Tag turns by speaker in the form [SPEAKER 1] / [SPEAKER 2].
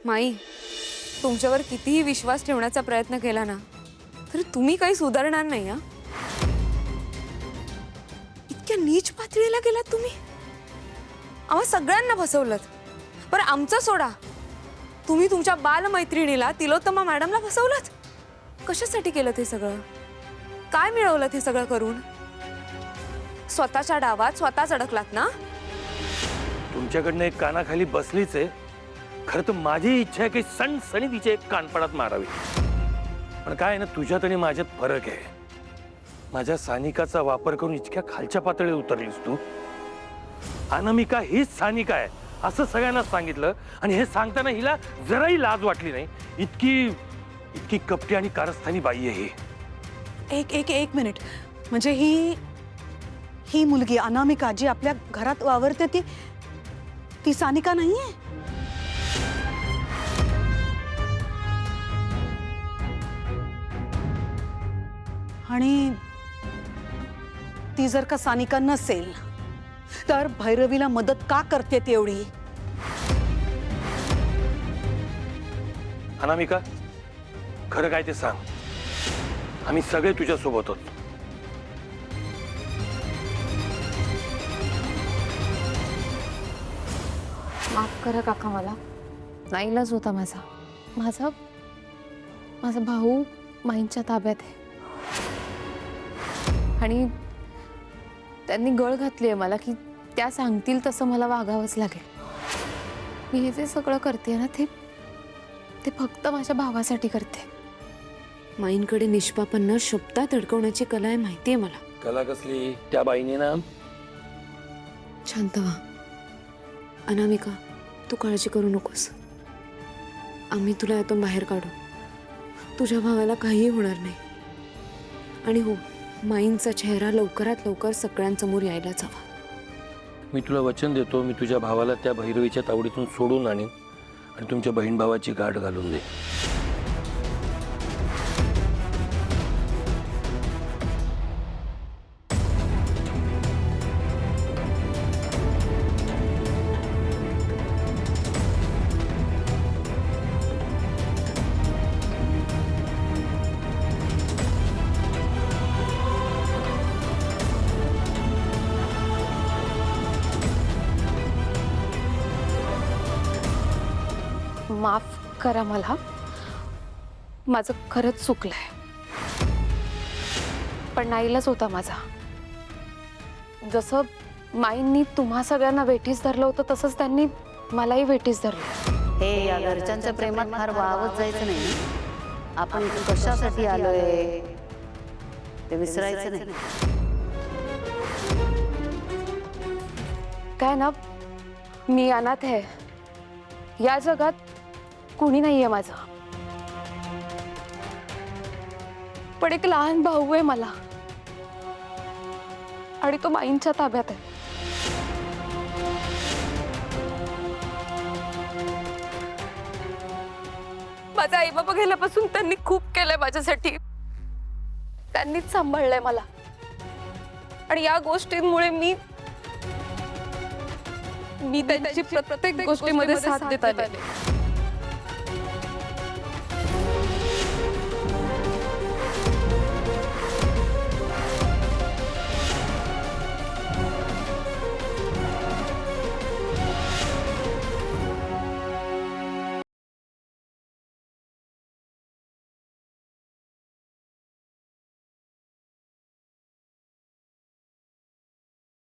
[SPEAKER 1] माई, तुमच्यावर कितीही विश्वास ठेवण्याचा प्रयत्न केला ना तरी तुम्ही काही सुधारणार नाही हा। इतक्या नीच पातळीला गेलात तुम्ही। आम्हा सगळ्यांना फसवलत। बरं आमचं सोडा, तुम्ही तुमच्या बालमैत्रिणीला तिलोत्तमा मॅडमला फसवलत। कशासाठी केलं ते सगळं? काय मिळवलं ते सगळं करून? स्वतःच्या डावात स्वतःच अडकलात ना?
[SPEAKER 2] तुमच्याकडनं एक कानाखाली बसलीच आहे। खरं तर माझी इच्छा आहे की सणसणी तिचे एक कानपडात मारावी, पण काय आहे ना, तुझ्यात आणि माझ्यात फरक आहे। माझ्या सानिकाचा वापर करून इतक्या खालच्या पातळीवर उतरलीस तू। अनामिका हीच सानिका आहे असं सगळ्यांना सांगितलं, आणि हे सांगताना हिला जराही लाज वाटली नाही। इतकी इतकी कपटी आणि कारस्थानी बाई आहे ही।
[SPEAKER 3] एक मिनिट, म्हणजे ही मुलगी अनामिका जी आपल्या घरात वावरते ती सानिका नाहीये? आणि ती जर का सानिका नसेल तर भैरवीला मदत का करते ती एवढी?
[SPEAKER 2] अनामिका, खरं काय ते सांग। आम्ही सगळे तुझ्या सोबत आहोत।
[SPEAKER 1] माफ करा काका, मला नाईलाज होता माझा। माझा माझा भाऊ माईंच्या ताब्यात आहे आणि त्यांनी गळ घातली आहे मला की त्या सांगतील तसं मला वागावंच लागेल। मी हे जे सगळं करते ना ते फक्त माझ्या भावासाठी करते। माईंकडे निष्पापांना शब्दात अडकवण्याची कला आहे, माहिती आहे मला।
[SPEAKER 2] कला कसली? त्या बाईने ना।
[SPEAKER 1] शांत व्हा अनामिका, तू काळजी करू नकोस। आम्ही तुला यातून बाहेर काढू। तुझ्या भावाला काहीही होणार नाही। आणि हो, माईंचा चेहरा लवकरात लवकर सगळ्यांसमोर यायलाच हवा।
[SPEAKER 2] मी तुला वचन देतो, मी तुझ्या भावाला त्या भैरवीच्या तावडीतून सोडून आणीन आणि तुमच्या बहीण भावाची गाठ घालून दे।
[SPEAKER 1] माफ करा मला, माझं खरंच चुकलंय, पण नाईलाज होता माझा। जसं माईंनी तुम्हा सगळ्यांना वेठीस धरलं होतं तसंच त्यांनी मलाही वेठीस धरलं।
[SPEAKER 4] हे या घरच्यांच्या प्रेमात फार वावत जायचं नाही ना। आपण कशासाठी आलोय ते विसरायचं नाही।
[SPEAKER 1] काय ना, मी अनाथ आहे। या जगात कुणी नाहीये माझं, पण एक लहान भाऊ आहे मला आणि तो माईंच्या ताब्यात आहे। माझा आई बाबा गेल्यापासून त्यांनी खूप केलंय माझ्यासाठी। त्यांनीच सांभाळलंय मला आणि या गोष्टींमुळे मी त्यांची प्रत्येक गोष्टीमध्ये साथ देत आले।